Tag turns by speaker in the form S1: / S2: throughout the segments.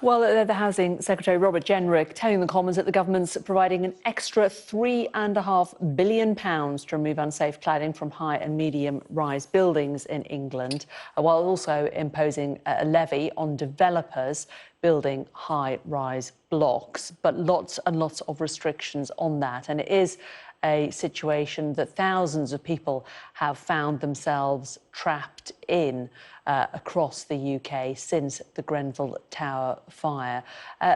S1: Well, the Housing Secretary Robert Jenrick telling the Commons that the government's providing an extra £3.5 billion to remove unsafe cladding from high and medium-rise buildings in England, while also imposing a levy on developers building high-rise blocks. But lots and lots of restrictions on that. And it is a situation that thousands of people have found themselves trapped in across the UK since the Grenfell Tower fire.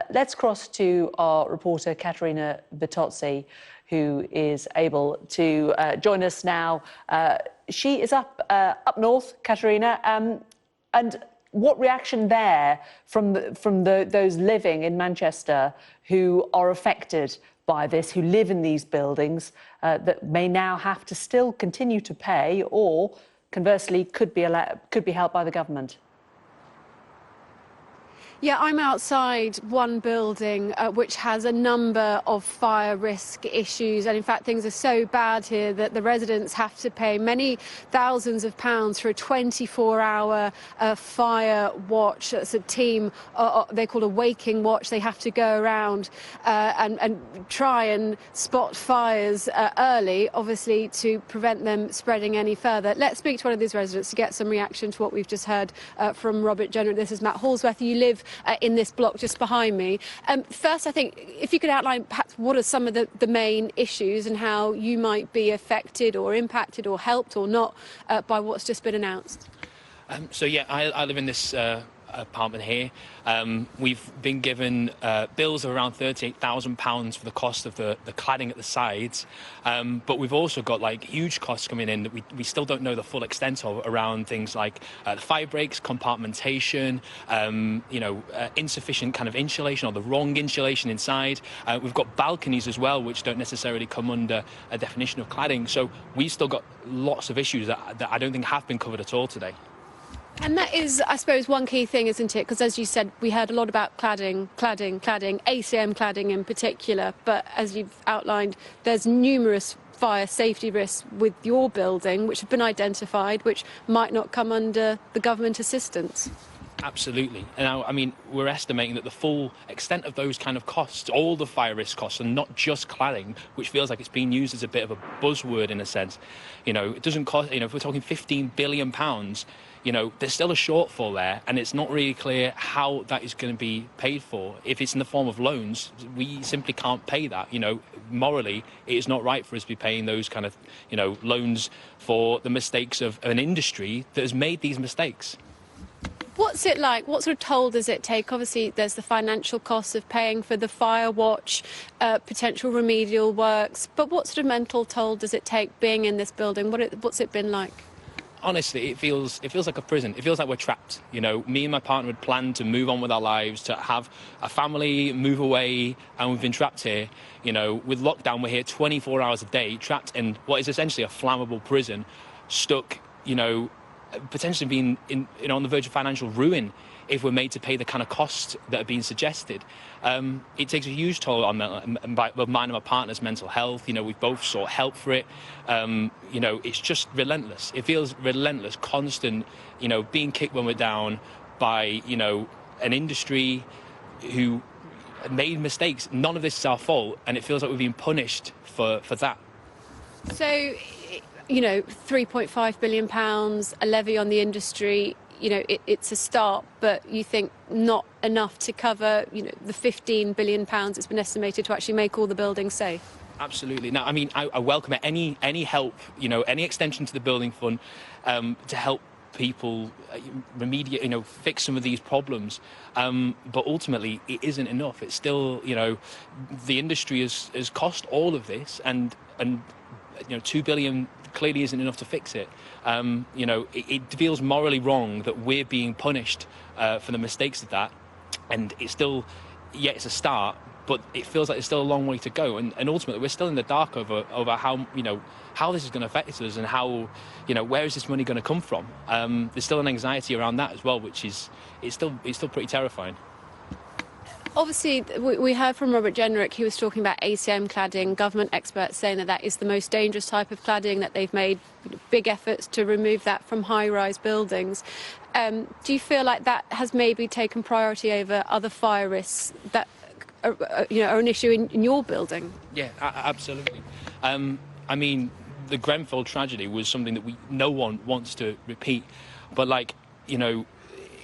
S1: Let's cross to our reporter Caterina Vitozzi, who is able to join us now. She is up north, Caterina, and what reaction there from those living in Manchester who are affected by this, who live in these buildings that may now have to still continue to pay, or conversely could be helped by the government?
S2: Yeah, I'm outside one building which has a number of fire risk issues, and in fact things are so bad here that the residents have to pay many thousands of pounds for a 24-hour fire watch. That's a team, they call a waking watch. They have to go around and try and spot fires early, obviously to prevent them spreading any further. Let's speak to one of these residents to get some reaction to what we've just heard from Robert Jenrick. This is Matt Hallsworth. You live in this block just behind me. First, I think if you could outline perhaps what are some of the main issues and how you might be affected or impacted or helped or not by what's just been announced.
S3: So yeah, I live in this apartment here. We've been given bills of around £38,000 for the cost of the cladding at the sides, but we've also got like huge costs coming in that we still don't know the full extent of, around things like the fire breaks, compartmentation, insufficient kind of insulation or the wrong insulation inside. We've got balconies as well, which don't necessarily come under a definition of cladding. So we've still got lots of issues that I don't think have been covered at all today.
S2: And that is, I suppose, one key thing, isn't it? Because as you said, we heard a lot about cladding, ACM cladding in particular. But as you've outlined, there's numerous fire safety risks with your building, which have been identified, which might not come under the government assistance.
S3: Absolutely. Now, I mean, we're estimating that the full extent of those kind of costs, all the fire risk costs, and not just cladding, which feels like it's being used as a bit of a buzzword in a sense. It doesn't cost, if we're talking £15 billion, there's still a shortfall there, and it's not really clear how that is going to be paid for. If it's in the form of loans, we simply can't pay that. Morally, it is not right for us to be paying those kind of, loans for the mistakes of an industry that has made these mistakes.
S2: What's it like? What sort of toll does it take? Obviously, there's the financial costs of paying for the fire watch, potential remedial works, but what sort of mental toll does it take being in this building? What's it been like?
S3: Honestly, it feels like a prison. It feels like we're trapped. Me and my partner had planned to move on with our lives, to have a family, move away, and we've been trapped here. With lockdown, we're here 24 hours a day, trapped in what is essentially a flammable prison, stuck, potentially being on the verge of financial ruin if we're made to pay the kind of costs that are being suggested. It takes a huge toll on mine and my partner's mental health. We've both sought help for it. It's just relentless. It feels relentless, constant, being kicked when we're down by, an industry who made mistakes. None of this is our fault, and it feels like we're being punished for that.
S2: So, £3.5 billion, a levy on the industry, it's a start, but you think not enough to cover, the £15 billion it's been estimated to actually make all the buildings safe?
S3: Absolutely. Now, I mean, I welcome any help, any extension to the building fund to help people remediate, fix some of these problems. But ultimately, it isn't enough. It's still, the industry has cost all of this, and £2 billion clearly isn't enough to fix it. It feels morally wrong that we're being punished for the mistakes of that, and it's still, it's a start, but it feels like there's still a long way to go, and ultimately we're still in the dark over how this is going to affect us, and how, where is this money going to come from? There's still an anxiety around that as well, which is it's still pretty terrifying.
S2: Obviously, we heard from Robert Jenrick. He was talking about ACM cladding, government experts saying that that is the most dangerous type of cladding, that they've made big efforts to remove that from high-rise buildings. Do you feel like that has maybe taken priority over other fire risks that are an issue in your building?
S3: Yeah, absolutely. I mean, the Grenfell tragedy was something that no one wants to repeat, but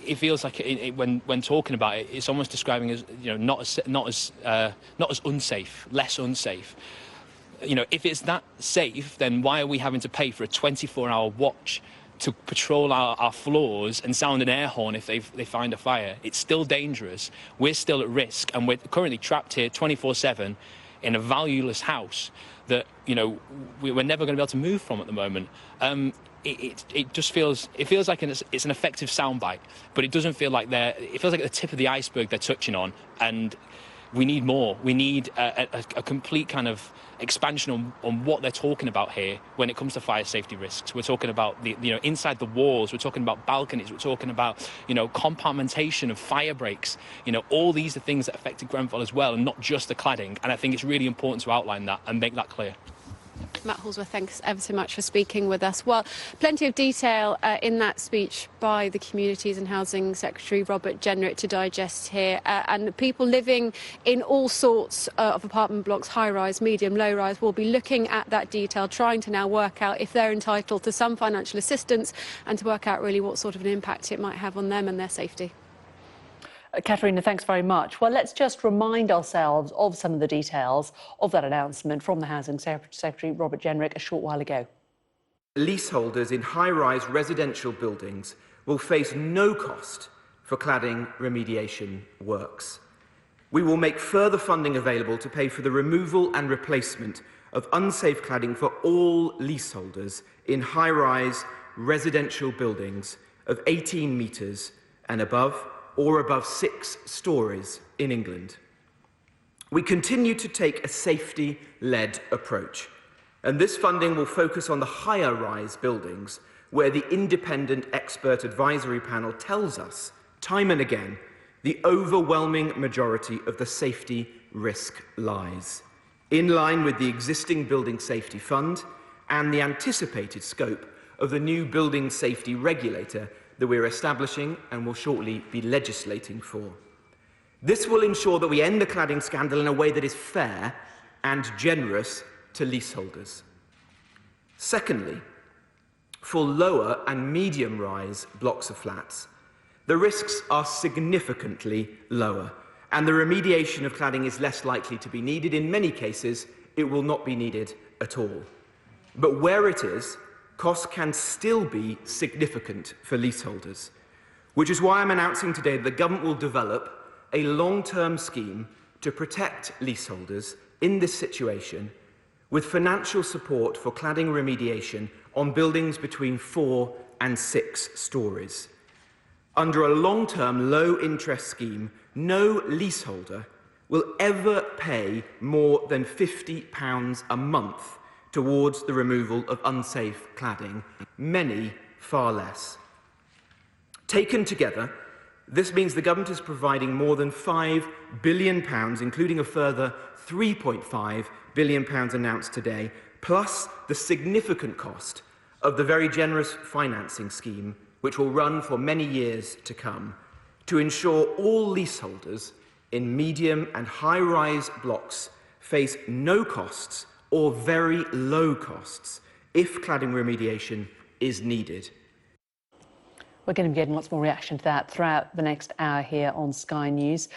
S3: it feels like when talking about it, it's almost describing as not as unsafe, less unsafe. If it's that safe, then why are we having to pay for a 24-hour watch to patrol our floors and sound an air horn if they find a fire? It's still dangerous. We're still at risk, and we're currently trapped here 24/7 in a valueless house that we're never going to be able to move from at the moment. It just feels like it's an effective soundbite, but it doesn't feel like it feels like the tip of the iceberg they're touching on, and we need more. We need a complete kind of expansion on what they're talking about here when it comes to fire safety risks. We're talking about the inside the walls. We're talking about balconies. We're talking about compartmentation of fire breaks. All these are things that affected Grenfell as well, and not just the cladding. And I think it's really important to outline that and make that clear.
S2: Matt Hallsworth, thanks ever so much for speaking with us. Well, plenty of detail in that speech by the Communities and Housing Secretary Robert Jenrick to digest here. And people living in all sorts of apartment blocks, high-rise, medium, low-rise, will be looking at that detail, trying to now work out if they're entitled to some financial assistance and to work out really what sort of an impact it might have on them and their safety.
S1: Katharina, thanks very much. Well, let's just remind ourselves of some of the details of that announcement from the Housing Secretary Robert Jenrick a short while ago.
S4: Leaseholders in high-rise residential buildings will face no cost for cladding remediation works. We will make further funding available to pay for the removal and replacement of unsafe cladding for all leaseholders in high-rise residential buildings of 18 metres and above, or above 6 stories in England. We continue to take a safety-led approach, and this funding will focus on the higher-rise buildings where the independent expert advisory panel tells us, time and again, the overwhelming majority of the safety risk lies, in line with the existing Building Safety Fund and the anticipated scope of the new Building Safety Regulator that we're establishing and will shortly be legislating for. This will ensure that we end the cladding scandal in a way that is fair and generous to leaseholders. Secondly, for lower and medium-rise blocks of flats, the risks are significantly lower, and the remediation of cladding is less likely to be needed. In many cases, it will not be needed at all. But where it is, costs can still be significant for leaseholders, which is why I'm announcing today that the government will develop a long-term scheme to protect leaseholders in this situation with financial support for cladding remediation on buildings between 4 and 6 stories. Under a long-term, low-interest scheme, no leaseholder will ever pay more than £50 a month towards the removal of unsafe cladding, many far less. Taken together, this means the government is providing more than £5 billion, including a further £3.5 billion announced today, plus the significant cost of the very generous financing scheme, which will run for many years to come, to ensure all leaseholders in medium and high-rise blocks face no costs or very low costs if cladding remediation is needed.
S1: We're going to be getting lots more reaction to that throughout the next hour here on Sky News.